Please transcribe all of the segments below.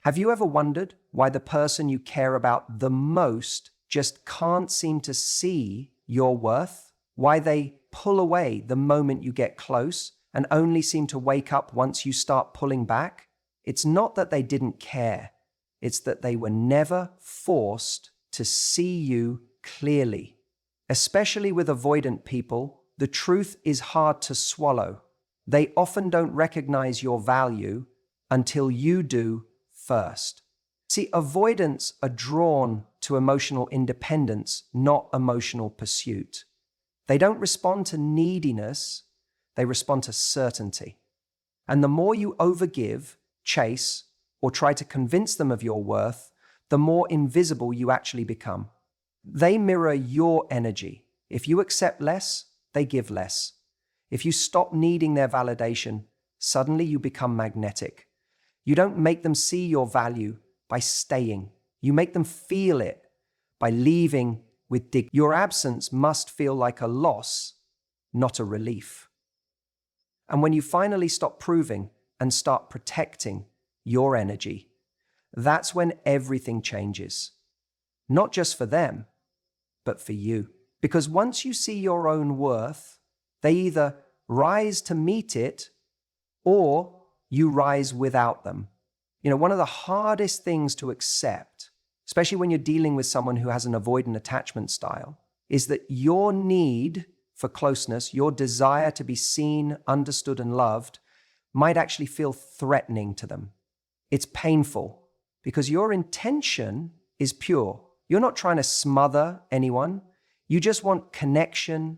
Have you ever wondered why the person you care about the most just can't seem to see your worth? Why they pull away the moment you get close and only seem to wake up once you start pulling back? It's not that they didn't care. It's that they were never forced to see you clearly. Especially with avoidant people, the truth is hard to swallow. They often don't recognize your value until you do first. See, avoidants are drawn to emotional independence, not emotional pursuit. They don't respond to neediness, they respond to certainty. And the more you overgive, chase, or try to convince them of your worth, the more invisible you actually become. They mirror your energy. If you accept less, they give less. If you stop needing their validation, suddenly you become magnetic. You don't make them see your value by staying. You make them feel it by leaving with dignity. Your absence must feel like a loss, not a relief. And when you finally stop proving and start protecting your energy, that's when everything changes. Not just for them, but for you. Because once you see your own worth, they either rise to meet it or you rise without them. One of the hardest things to accept, especially when you're dealing with someone who has an avoidant attachment style, is that your need for closeness, your desire to be seen, understood, and loved might actually feel threatening to them. It's painful because your intention is pure. You're not trying to smother anyone. You just want connection.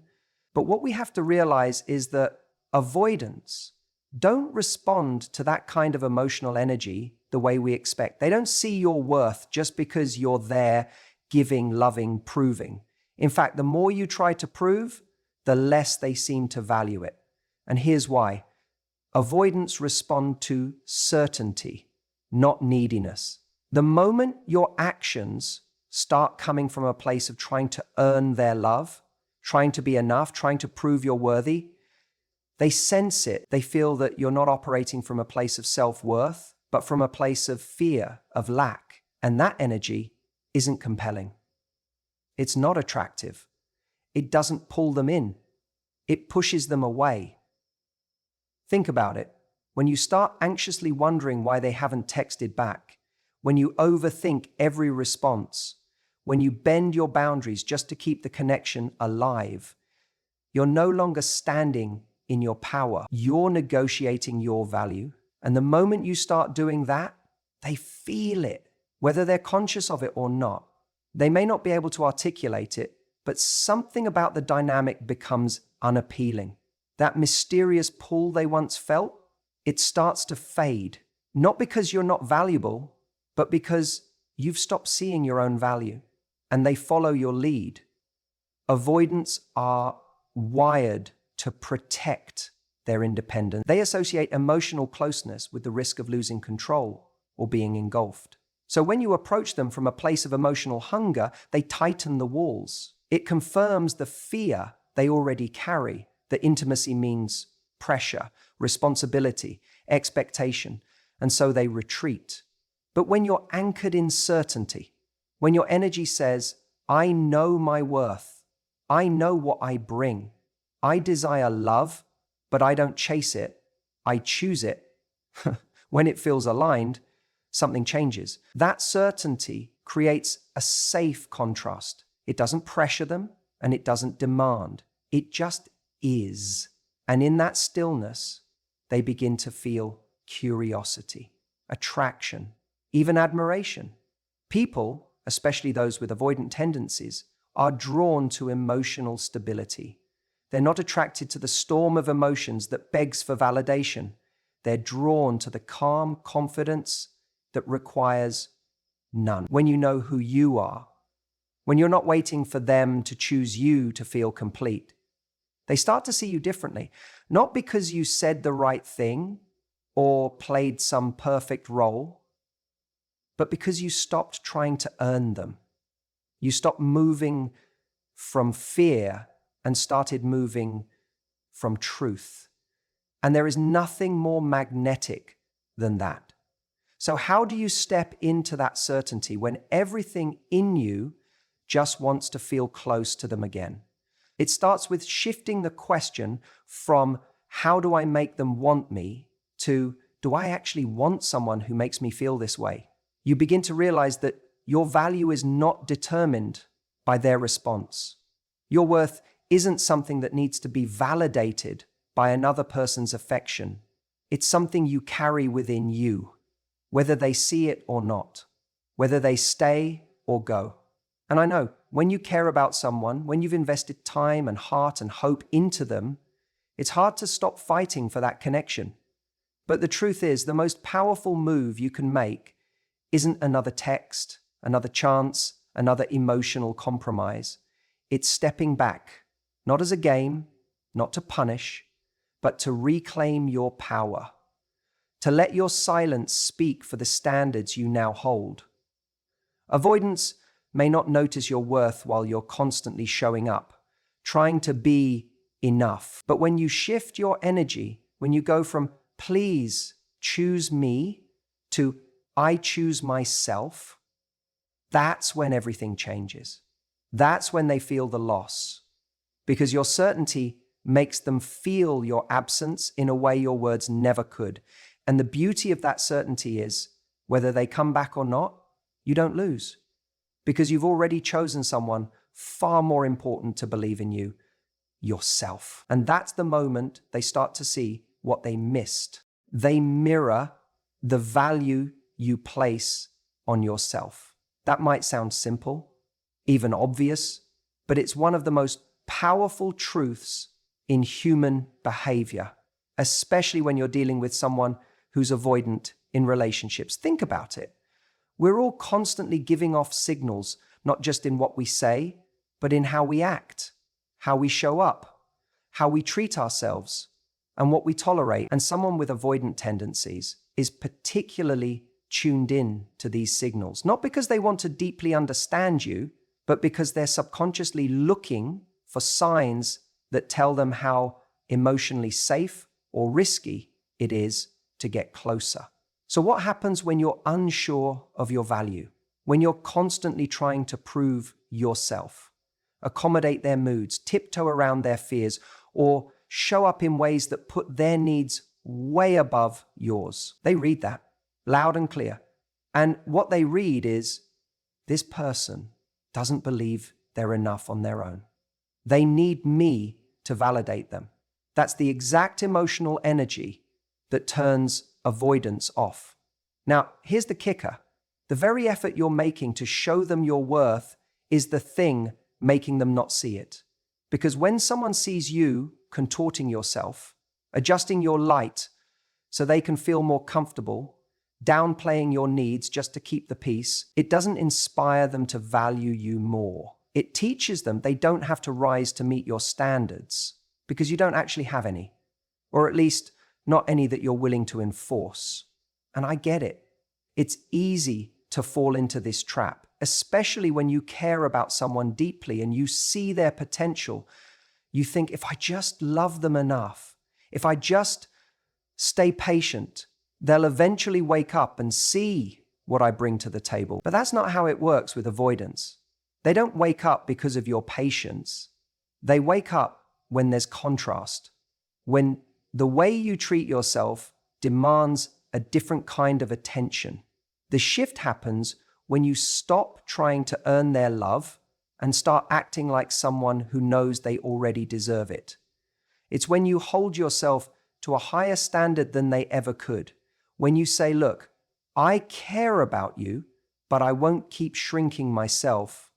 But what we have to realize is that avoidants don't respond to that kind of emotional energy the way we expect. They don't see your worth just because you're there, giving, loving, proving. In fact, the more you try to prove, the less they seem to value it. And here's why. Avoidants respond to certainty, not neediness. The moment your actions start coming from a place of trying to earn their love, trying to be enough, trying to prove you're worthy, they sense it. They feel that you're not operating from a place of self-worth, but from a place of fear, of lack. And that energy isn't compelling. It's not attractive. It doesn't pull them in. It pushes them away. Think about it. When you start anxiously wondering why they haven't texted back, when you overthink every response, when you bend your boundaries just to keep the connection alive, you're no longer standing in your power. You're negotiating your value. And the moment you start doing that, they feel it, whether they're conscious of it or not. They may not be able to articulate it, but something about the dynamic becomes unappealing. That mysterious pull they once felt, it starts to fade. Not because you're not valuable, but because you've stopped seeing your own value, and they follow your lead. Avoidants are wired to protect their independence. They associate emotional closeness with the risk of losing control or being engulfed. So when you approach them from a place of emotional hunger, they tighten the walls. It confirms the fear they already carry, that intimacy means pressure, responsibility, expectation, and so they retreat. But when you're anchored in certainty, when your energy says, I know my worth, I know what I bring, I desire love, but I don't chase it, I choose it. When it feels aligned, something changes. That certainty creates a safe contrast. It doesn't pressure them and it doesn't demand. It just is. And in that stillness, they begin to feel curiosity, attraction, even admiration. People, especially those with avoidant tendencies, are drawn to emotional stability. They're not attracted to the storm of emotions that begs for validation. They're drawn to the calm confidence that requires none. When you know who you are, when you're not waiting for them to choose you to feel complete, they start to see you differently, not because you said the right thing or played some perfect role, but because you stopped trying to earn them. You stopped moving from fear and started moving from truth. And there is nothing more magnetic than that. So how do you step into that certainty when everything in you just wants to feel close to them again? It starts with shifting the question from how do I make them want me to do I actually want someone who makes me feel this way? You begin to realize that your value is not determined by their response. Your worth isn't something that needs to be validated by another person's affection. It's something you carry within you, whether they see it or not, whether they stay or go. And I know, when you care about someone, when you've invested time and heart and hope into them, it's hard to stop fighting for that connection. But the truth is, the most powerful move you can make isn't another text, another chance, another emotional compromise. It's stepping back, not as a game, not to punish, but to reclaim your power, to let your silence speak for the standards you now hold. Avoidants may not notice your worth while you're constantly showing up, trying to be enough. But when you shift your energy, when you go from please choose me to I choose myself, that's when everything changes. That's when they feel the loss, because your certainty makes them feel your absence in a way your words never could. And the beauty of that certainty is, whether they come back or not, you don't lose, because you've already chosen someone far more important to believe in you, yourself. And that's the moment they start to see what they missed. They mirror the value you place on yourself. That might sound simple, even obvious, but it's one of the most powerful truths in human behavior, especially when you're dealing with someone who's avoidant in relationships. Think about it. We're all constantly giving off signals, not just in what we say, but in how we act, how we show up, how we treat ourselves, and what we tolerate. And someone with avoidant tendencies is particularly tuned in to these signals, not because they want to deeply understand you, but because they're subconsciously looking for signs that tell them how emotionally safe or risky it is to get closer. So what happens when you're unsure of your value? When you're constantly trying to prove yourself, accommodate their moods, tiptoe around their fears, or show up in ways that put their needs way above yours? They read that loud and clear. And what they read is, this person doesn't believe they're enough on their own. They need me to validate them. That's the exact emotional energy that turns avoidance off. Now, here's the kicker. The very effort you're making to show them your worth is the thing making them not see it. Because when someone sees you contorting yourself, adjusting your light so they can feel more comfortable, downplaying your needs just to keep the peace, it doesn't inspire them to value you more. It teaches them they don't have to rise to meet your standards because you don't actually have any, or at least not any that you're willing to enforce. And I get it. It's easy to fall into this trap, especially when you care about someone deeply and you see their potential. You think, if I just love them enough, if I just stay patient, they'll eventually wake up and see what I bring to the table. But that's not how it works with avoidance. They don't wake up because of your patience. They wake up when there's contrast, when the way you treat yourself demands a different kind of attention. The shift happens when you stop trying to earn their love and start acting like someone who knows they already deserve it. It's when you hold yourself to a higher standard than they ever could. When you say, look, I care about you, but I won't keep shrinking myself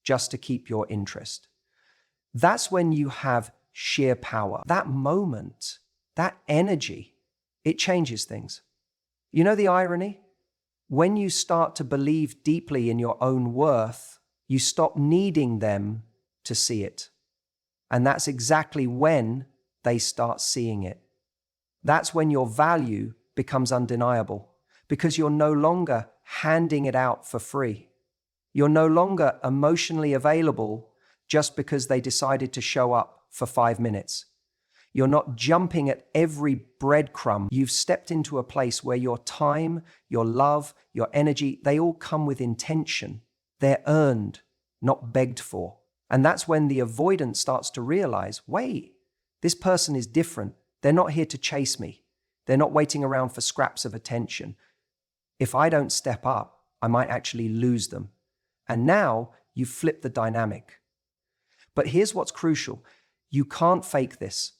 just to keep your interest. That's when you have sheer power. That moment, that energy, it changes things. You know the irony? When you start to believe deeply in your own worth, you stop needing them to see it. And that's exactly when they start seeing it. That's when your value becomes undeniable, because you're no longer handing it out for free. You're no longer emotionally available just because they decided to show up for 5 minutes. You're not jumping at every breadcrumb. You've stepped into a place where your time, your love, your energy, they all come with intention. They're earned, not begged for. And that's when the avoidant starts to realize, wait, this person is different. They're not here to chase me. They're not waiting around for scraps of attention. If I don't step up, I might actually lose them. And now you flip the dynamic. But here's what's crucial. You can't fake this.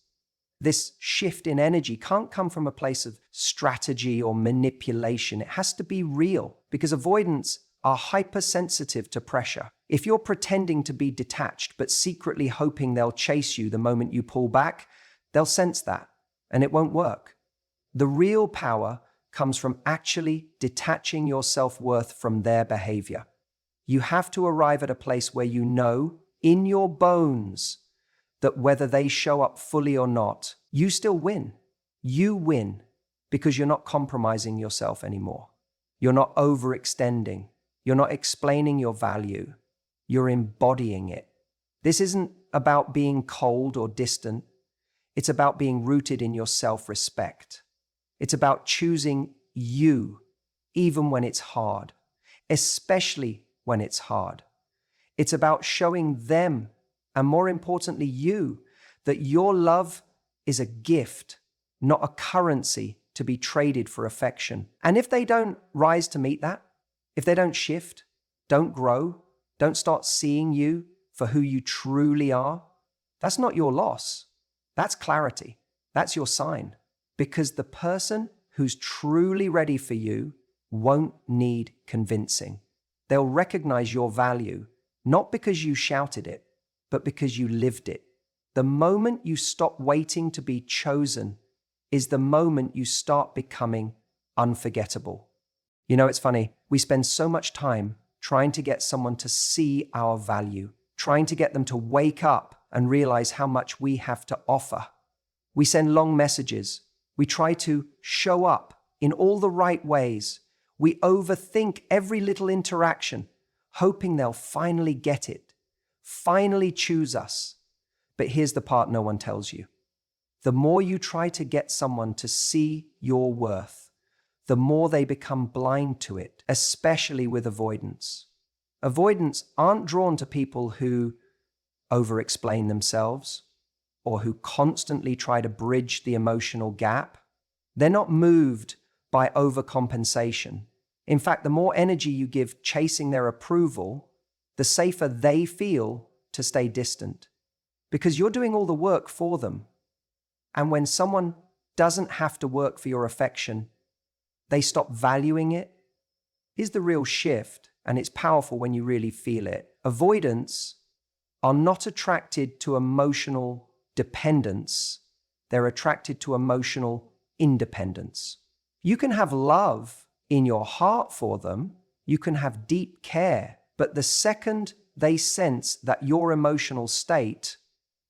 This shift in energy can't come from a place of strategy or manipulation. It has to be real because avoidants are hypersensitive to pressure. If you're pretending to be detached but secretly hoping they'll chase you the moment you pull back, they'll sense that and it won't work. The real power comes from actually detaching your self-worth from their behavior. You have to arrive at a place where you know in your bones that whether they show up fully or not, you still win. You win because you're not compromising yourself anymore. You're not overextending. You're not explaining your value. You're embodying it. This isn't about being cold or distant. It's about being rooted in your self-respect. It's about choosing you, even when it's hard, especially when it's hard. It's about showing them, and more importantly, you, that your love is a gift, not a currency to be traded for affection. And if they don't rise to meet that, if they don't shift, don't grow, don't start seeing you for who you truly are, that's not your loss. That's clarity. That's your sign. Because the person who's truly ready for you won't need convincing. They'll recognize your value, not because you shouted it, but because you lived it. The moment you stop waiting to be chosen is the moment you start becoming unforgettable. You know, it's funny. We spend so much time trying to get someone to see our value, trying to get them to wake up and realize how much we have to offer. We send long messages. We try to show up in all the right ways. We overthink every little interaction, hoping they'll finally get it, finally choose us. But here's the part no one tells you. The more you try to get someone to see your worth, the more they become blind to it, especially with avoidance. Avoidants aren't drawn to people who over-explain themselves or who constantly try to bridge the emotional gap. They're not moved by overcompensation. In fact, the more energy you give chasing their approval, the safer they feel to stay distant. Because you're doing all the work for them. And when someone doesn't have to work for your affection, they stop valuing it. Here's the real shift, and it's powerful when you really feel it. Avoidants are not attracted to emotional dependence. They're attracted to emotional independence. You can have love in your heart for them. You can have deep care. But the second they sense that your emotional state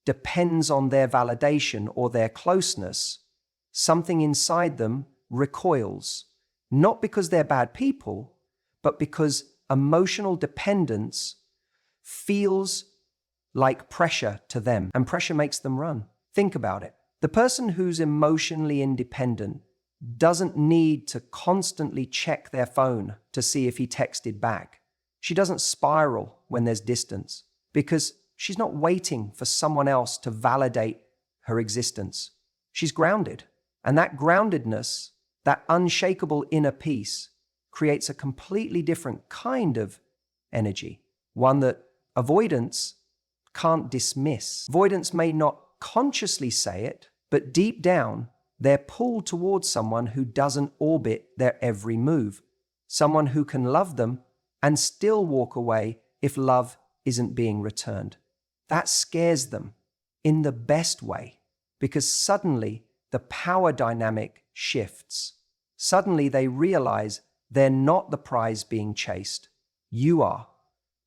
depends on their validation or their closeness, something inside them recoils. Not because they're bad people, but because emotional dependence feels like pressure to them, and pressure makes them run. Think about it. The person who's emotionally independent doesn't need to constantly check their phone to see if he texted back. She doesn't spiral when there's distance because she's not waiting for someone else to validate her existence. She's grounded. And that groundedness, that unshakable inner peace, creates a completely different kind of energy, one that avoidance can't dismiss. Avoidance may not consciously say it, but deep down, they're pulled towards someone who doesn't orbit their every move, someone who can love them and still walk away if love isn't being returned. That scares them in the best way, because suddenly the power dynamic shifts. Suddenly they realize they're not the prize being chased. You are.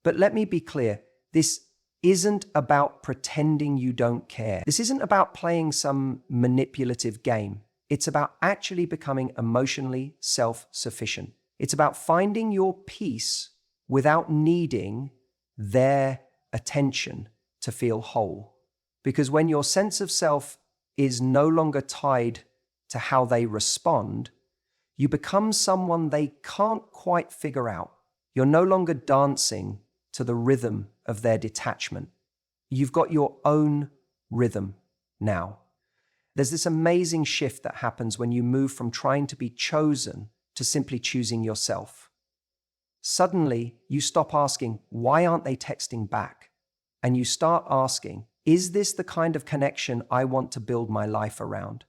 But let me be clear, this isn't about pretending you don't care. This isn't about playing some manipulative game. It's about actually becoming emotionally self-sufficient. It's about finding your peace without needing their attention to feel whole. Because when your sense of self is no longer tied to how they respond, you become someone they can't quite figure out. You're no longer dancing to the rhythm of their detachment. You've got your own rhythm now. There's this amazing shift that happens when you move from trying to be chosen to simply choosing yourself. Suddenly, you stop asking, why aren't they texting back? And you start asking, is this the kind of connection I want to build my life around?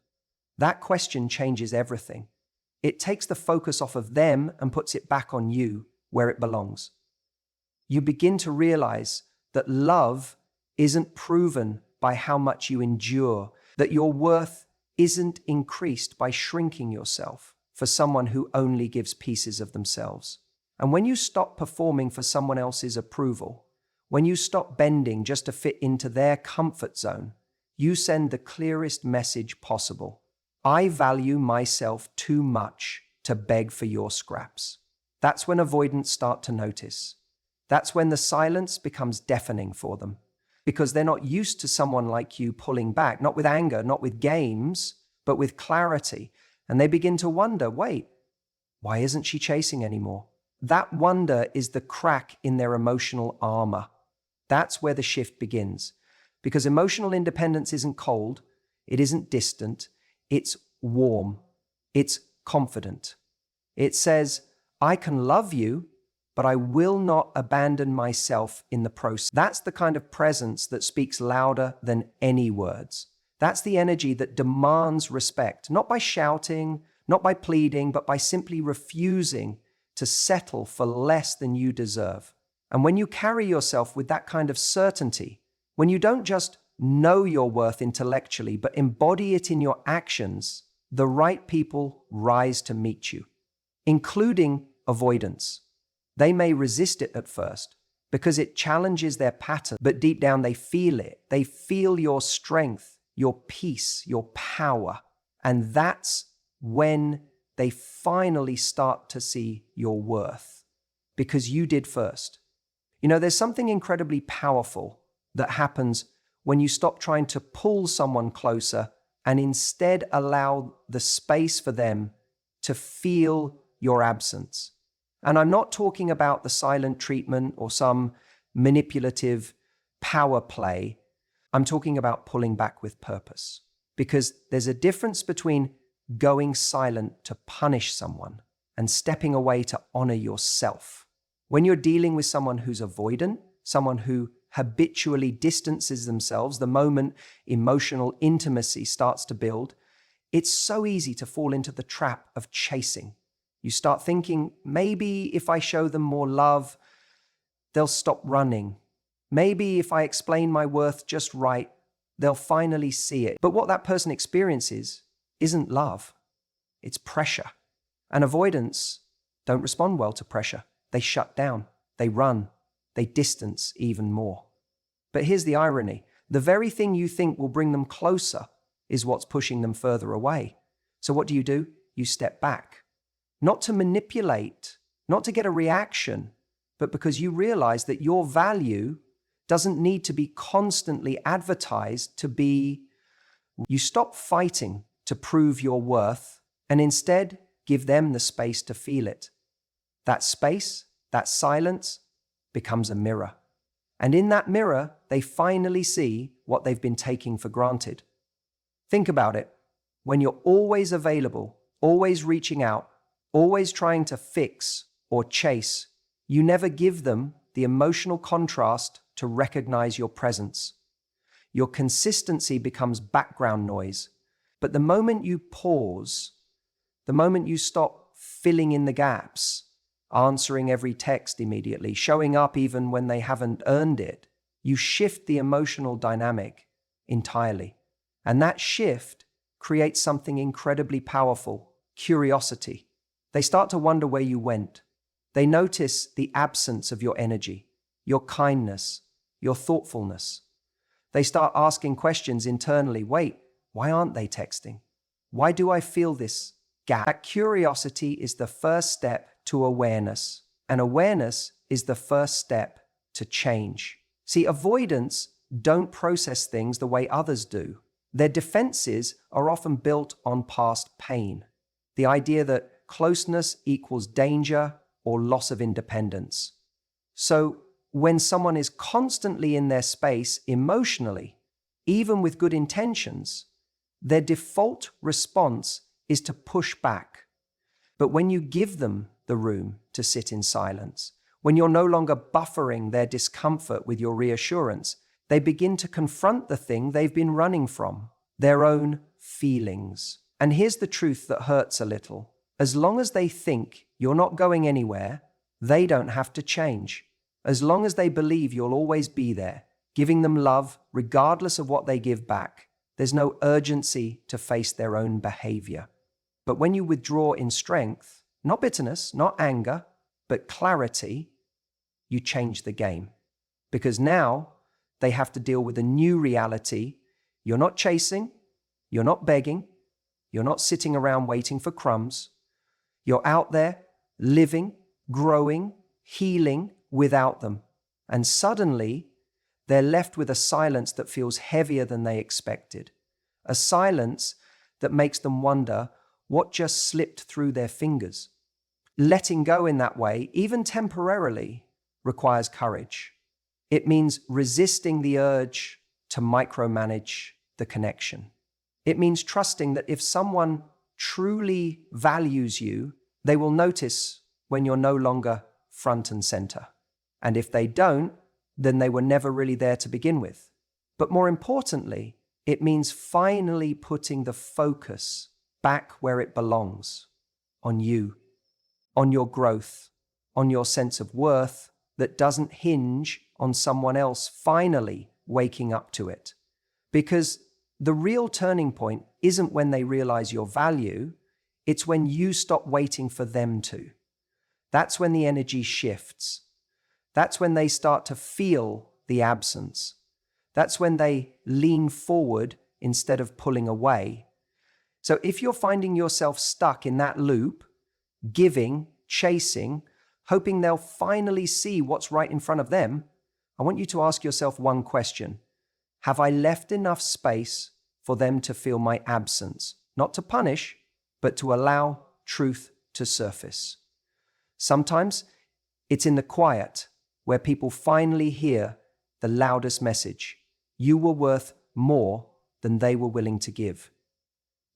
That question changes everything. It takes the focus off of them and puts it back on you, where it belongs. You begin to realize that love isn't proven by how much you endure, that your worth isn't increased by shrinking yourself for someone who only gives pieces of themselves. And when you stop performing for someone else's approval, when you stop bending just to fit into their comfort zone, you send the clearest message possible. I value myself too much to beg for your scraps. That's when avoidants start to notice. That's when the silence becomes deafening for them, because they're not used to someone like you pulling back, not with anger, not with games, but with clarity. And they begin to wonder, wait, why isn't she chasing anymore? That wonder is the crack in their emotional armor. That's where the shift begins. Because emotional independence isn't cold, it isn't distant, it's warm, it's confident. It says, I can love you, but I will not abandon myself in the process. That's the kind of presence that speaks louder than any words. That's the energy that demands respect, not by shouting, not by pleading, but by simply refusing to settle for less than you deserve. And when you carry yourself with that kind of certainty, when you don't just know your worth intellectually, but embody it in your actions, the right people rise to meet you, including avoidants. They may resist it at first because it challenges their pattern, but deep down they feel it. They feel your strength, your peace, your power. And that's when they finally start to see your worth, because you did first. You know, there's something incredibly powerful that happens when you stop trying to pull someone closer and instead allow the space for them to feel your absence. And I'm not talking about the silent treatment or some manipulative power play. I'm talking about pulling back with purpose. Because there's a difference between going silent to punish someone and stepping away to honor yourself. When you're dealing with someone who's avoidant, someone who habitually distances themselves the moment emotional intimacy starts to build, it's so easy to fall into the trap of chasing. You start thinking, maybe if I show them more love, they'll stop running. Maybe if I explain my worth just right, they'll finally see it. But what that person experiences isn't love, it's pressure. And avoidants don't respond well to pressure. They shut down, they run, they distance even more. But here's the irony. The very thing you think will bring them closer is what's pushing them further away. So what do? You step back. Not to manipulate, not to get a reaction, but because you realize that your value doesn't need to be constantly advertised to be. You stop fighting to prove your worth and instead give them the space to feel it. That space, that silence, becomes a mirror. And in that mirror, they finally see what they've been taking for granted. Think about it. When you're always available, always reaching out, always trying to fix or chase, you never give them the emotional contrast to recognize your presence. Your consistency becomes background noise. But the moment you pause, the moment you stop filling in the gaps, answering every text immediately, showing up even when they haven't earned it, you shift the emotional dynamic entirely. And that shift creates something incredibly powerful: curiosity. They start to wonder where you went. They notice the absence of your energy, your kindness, your thoughtfulness. They start asking questions internally. Wait, why aren't they texting? Why do I feel this gap? That curiosity is the first step to awareness, and awareness is the first step to change. See, avoidants don't process things the way others do. Their defenses are often built on past pain. The idea that closeness equals danger or loss of independence. So when someone is constantly in their space emotionally, even with good intentions, their default response is to push back. But when you give them the room to sit in silence, when you're no longer buffering their discomfort with your reassurance, they begin to confront the thing they've been running from, their own feelings. And here's the truth that hurts a little. As long as they think you're not going anywhere, they don't have to change. As long as they believe you'll always be there, giving them love regardless of what they give back, there's no urgency to face their own behavior. But when you withdraw in strength, not bitterness, not anger, but clarity, you change the game. Because now they have to deal with a new reality. You're not chasing, you're not begging, you're not sitting around waiting for crumbs. You're out there, living, growing, healing without them. And suddenly, they're left with a silence that feels heavier than they expected. A silence that makes them wonder what just slipped through their fingers. Letting go in that way, even temporarily, requires courage. It means resisting the urge to micromanage the connection. It means trusting that if someone truly values you, they will notice when you're no longer front and center. And if they don't, then they were never really there to begin with. But more importantly, it means finally putting the focus back where it belongs, on you, on your growth, on your sense of worth that doesn't hinge on someone else finally waking up to it. Because the real turning point isn't when they realize your value, it's when you stop waiting for them to. That's when the energy shifts. That's when they start to feel the absence. That's when they lean forward instead of pulling away. So if you're finding yourself stuck in that loop, giving, chasing, hoping they'll finally see what's right in front of them, I want you to ask yourself one question. Have I left enough space for them to feel my absence? Not to punish, but to allow truth to surface. Sometimes it's in the quiet where people finally hear the loudest message. You were worth more than they were willing to give.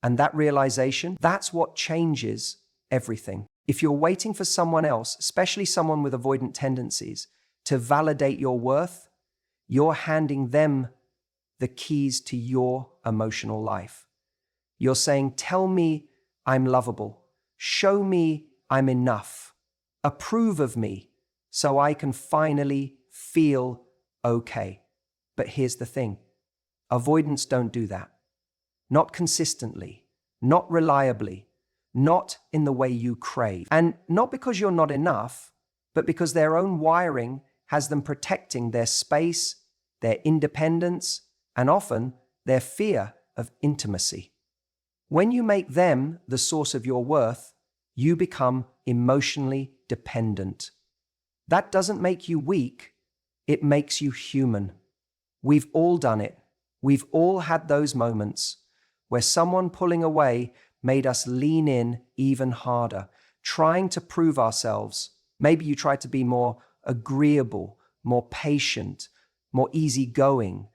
And that realization, that's what changes everything. If you're waiting for someone else, especially someone with avoidant tendencies, to validate your worth, you're handing them the keys to your emotional life. You're saying, tell me I'm lovable. Show me I'm enough. Approve of me so I can finally feel okay. But here's the thing. Avoidants don't do that. Not consistently, not reliably, not in the way you crave. And not because you're not enough, but because their own wiring has them protecting their space, their independence, and often their fear of intimacy. When you make them the source of your worth, you become emotionally dependent. That doesn't make you weak, it makes you human. We've all done it. We've all had those moments where someone pulling away made us lean in even harder, trying to prove ourselves. Maybe you tried to be more agreeable, more patient, more easygoing,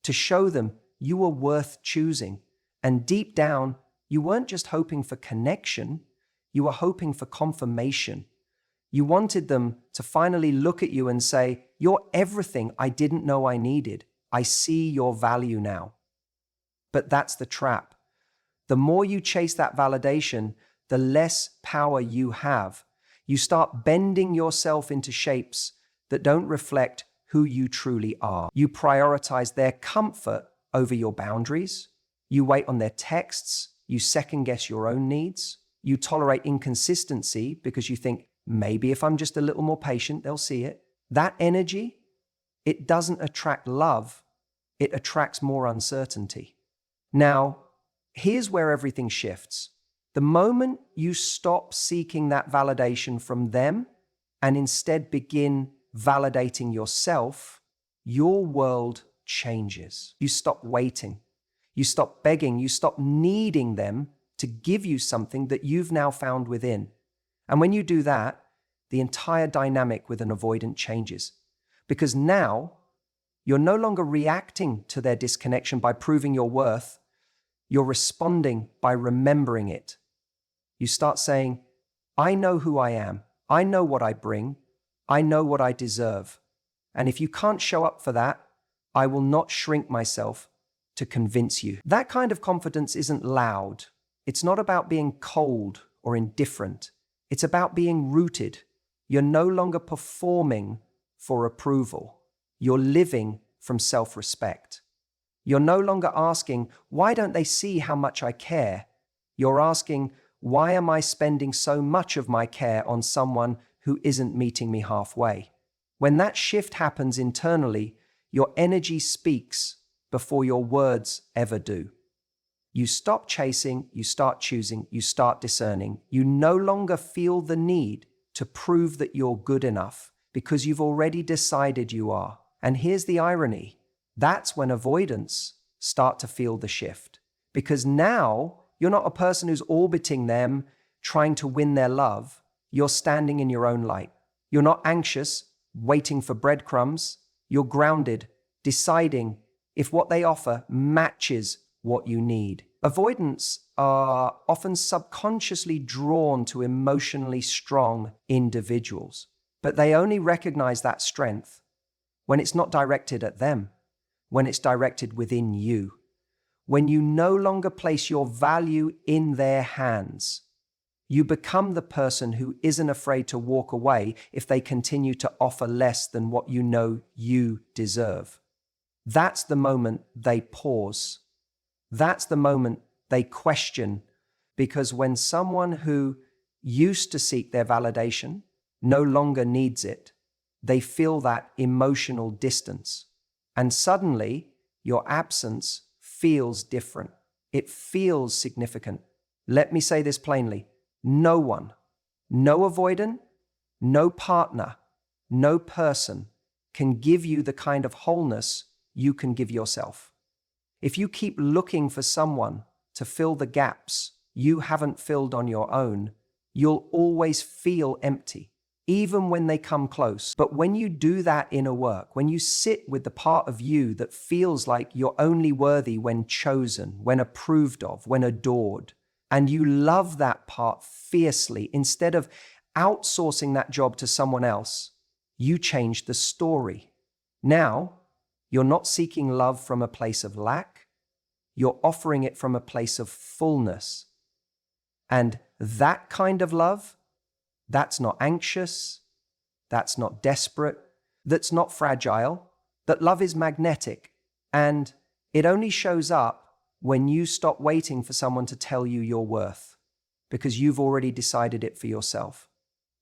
to show them you were worth choosing. And deep down, you weren't just hoping for connection, you were hoping for confirmation. You wanted them to finally look at you and say, you're everything I didn't know I needed. I see your value now. But that's the trap. The more you chase that validation, the less power you have. You start bending yourself into shapes that don't reflect who you truly are. You prioritize their comfort over your boundaries. You wait on their texts. You second guess your own needs. You tolerate inconsistency because you think, maybe if I'm just a little more patient, they'll see it. That energy, it doesn't attract love. It attracts more uncertainty. Now, here's where everything shifts. The moment you stop seeking that validation from them and instead begin validating yourself, your world changes. You stop waiting. You stop begging, you stop needing them to give you something that you've now found within. And when you do that, the entire dynamic with an avoidant changes. Because now, you're no longer reacting to their disconnection by proving your worth, you're responding by remembering it. You start saying, I know who I am, I know what I bring, I know what I deserve. And if you can't show up for that, I will not shrink myself to convince you. That kind of confidence isn't loud. It's not about being cold or indifferent. It's about being rooted. You're no longer performing for approval. You're living from self-respect. You're no longer asking, why don't they see how much I care? You're asking, why am I spending so much of my care on someone who isn't meeting me halfway? When that shift happens internally, your energy speaks before your words ever do. You stop chasing, you start choosing, you start discerning. You no longer feel the need to prove that you're good enough because you've already decided you are. And here's the irony. That's when avoidants start to feel the shift. Because now you're not a person who's orbiting them, trying to win their love. You're standing in your own light. You're not anxious, waiting for breadcrumbs. You're grounded, deciding if what they offer matches what you need. Avoidants are often subconsciously drawn to emotionally strong individuals, but they only recognize that strength when it's not directed at them, when it's directed within you, when you no longer place your value in their hands. You become the person who isn't afraid to walk away if they continue to offer less than what you know you deserve. That's the moment they pause. That's the moment they question, because when someone who used to seek their validation no longer needs it, they feel that emotional distance. And suddenly, your absence feels different. It feels significant. Let me say this plainly. No one, no avoidant, no partner, no person can give you the kind of wholeness you can give yourself. If you keep looking for someone to fill the gaps you haven't filled on your own, you'll always feel empty, even when they come close. But when you do that inner work, when you sit with the part of you that feels like you're only worthy when chosen, when approved of, when adored, and you love that part fiercely, instead of outsourcing that job to someone else, you change the story. Now, you're not seeking love from a place of lack. You're offering it from a place of fullness. And that kind of love, that's not anxious, that's not desperate, that's not fragile. That love is magnetic, and it only shows up when you stop waiting for someone to tell you your worth, because you've already decided it for yourself.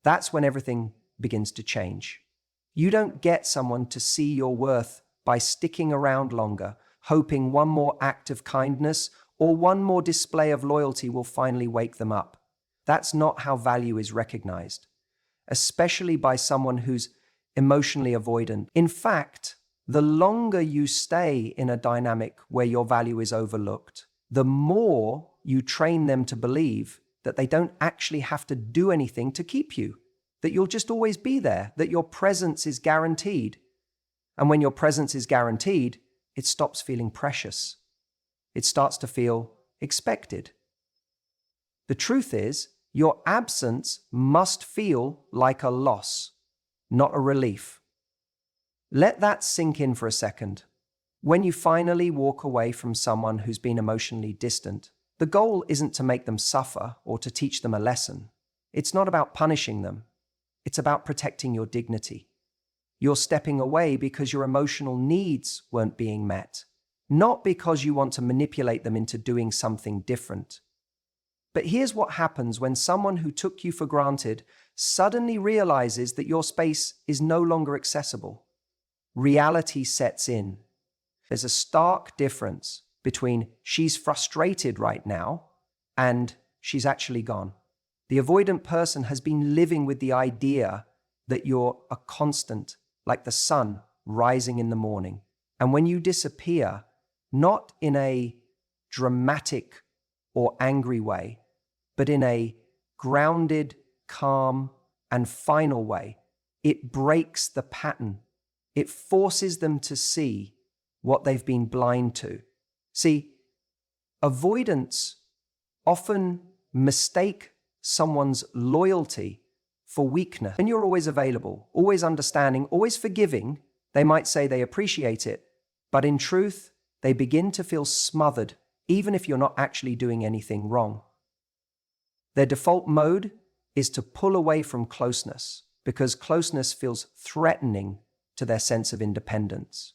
That's when everything begins to change. You don't get someone to see your worth by sticking around longer, hoping one more act of kindness or one more display of loyalty will finally wake them up. That's not how value is recognized, especially by someone who's emotionally avoidant. In fact, the longer you stay in a dynamic where your value is overlooked, the more you train them to believe that they don't actually have to do anything to keep you, that you'll just always be there, that your presence is guaranteed. And when your presence is guaranteed, it stops feeling precious. It starts to feel expected. The truth is, your absence must feel like a loss, not a relief. Let that sink in for a second. When you finally walk away from someone who's been emotionally distant, the goal isn't to make them suffer or to teach them a lesson. It's not about punishing them. It's about protecting your dignity. You're stepping away because your emotional needs weren't being met, not because you want to manipulate them into doing something different. But here's what happens when someone who took you for granted suddenly realizes that your space is no longer accessible. Reality sets in. There's a stark difference between she's frustrated right now and she's actually gone. The avoidant person has been living with the idea that you're a constant, like the sun rising in the morning. And when you disappear, not in a dramatic or angry way, but in a grounded, calm, and final way. It breaks the pattern. It forces them to see what they've been blind to. See, avoidants often mistake someone's loyalty for weakness. When you're always available, always understanding, always forgiving, they might say they appreciate it, but in truth, they begin to feel smothered, even if you're not actually doing anything wrong. Their default mode is to pull away from closeness because closeness feels threatening to their sense of independence.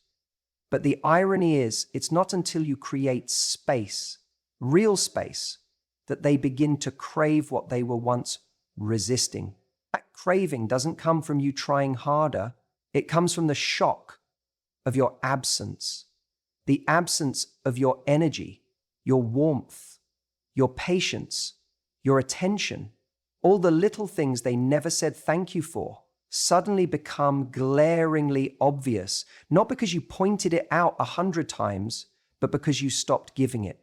But the irony is, it's not until you create space, real space, that they begin to crave what they were once resisting. That craving doesn't come from you trying harder. It comes from the shock of your absence, the absence of your energy, your warmth, your patience, your attention. All the little things they never said thank you for suddenly become glaringly obvious, not because you pointed it out 100 times, but because you stopped giving it.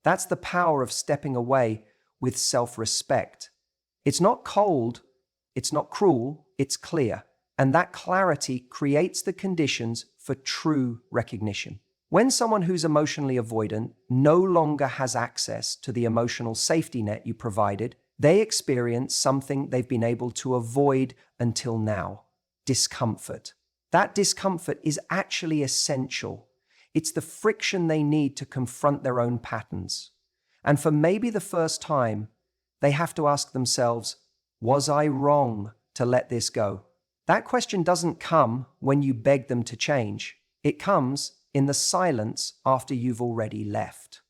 That's the power of stepping away with self-respect. It's not cold, it's not cruel, it's clear. And that clarity creates the conditions for true recognition. When someone who's emotionally avoidant no longer has access to the emotional safety net you provided, they experience something they've been able to avoid until now: discomfort. That discomfort is actually essential. It's the friction they need to confront their own patterns. And for maybe the first time, they have to ask themselves, was I wrong to let this go? That question doesn't come when you beg them to change. It comes in the silence after you've already left.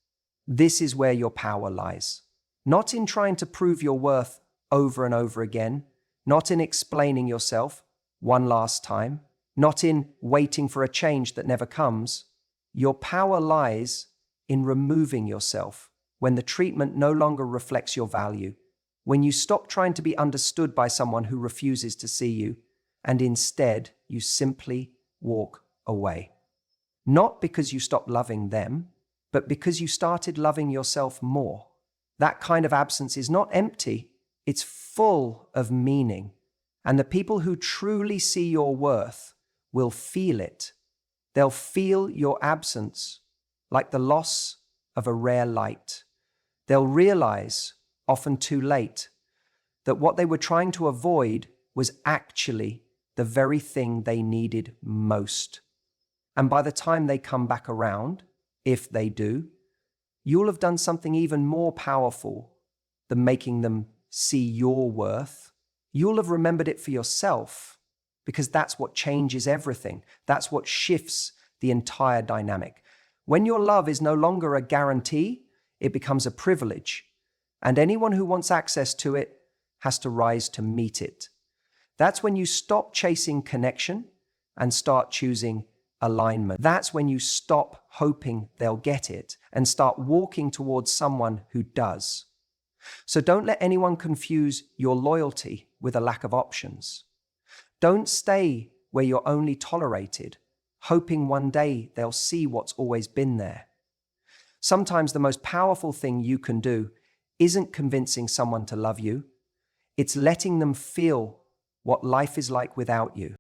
This is where your power lies. Not in trying to prove your worth over and over again, not in explaining yourself one last time, not in waiting for a change that never comes. Your power lies in removing yourself when the treatment no longer reflects your value, when you stop trying to be understood by someone who refuses to see you, and instead you simply walk away. Not because you stopped loving them, but because you started loving yourself more. That kind of absence is not empty, it's full of meaning. And the people who truly see your worth will feel it. They'll feel your absence like the loss of a rare light. They'll realize, often too late, that what they were trying to avoid was actually the very thing they needed most. And by the time they come back around, if they do, you'll have done something even more powerful than making them see your worth. You'll have remembered it for yourself, because that's what changes everything. That's what shifts the entire dynamic. When your love is no longer a guarantee, it becomes a privilege, and anyone who wants access to it has to rise to meet it. That's when you stop chasing connection and start choosing alignment. That's when you stop hoping they'll get it and start walking towards someone who does. So don't let anyone confuse your loyalty with a lack of options. Don't stay where you're only tolerated, hoping one day they'll see what's always been there. Sometimes the most powerful thing you can do isn't convincing someone to love you. It's letting them feel what life is like without you.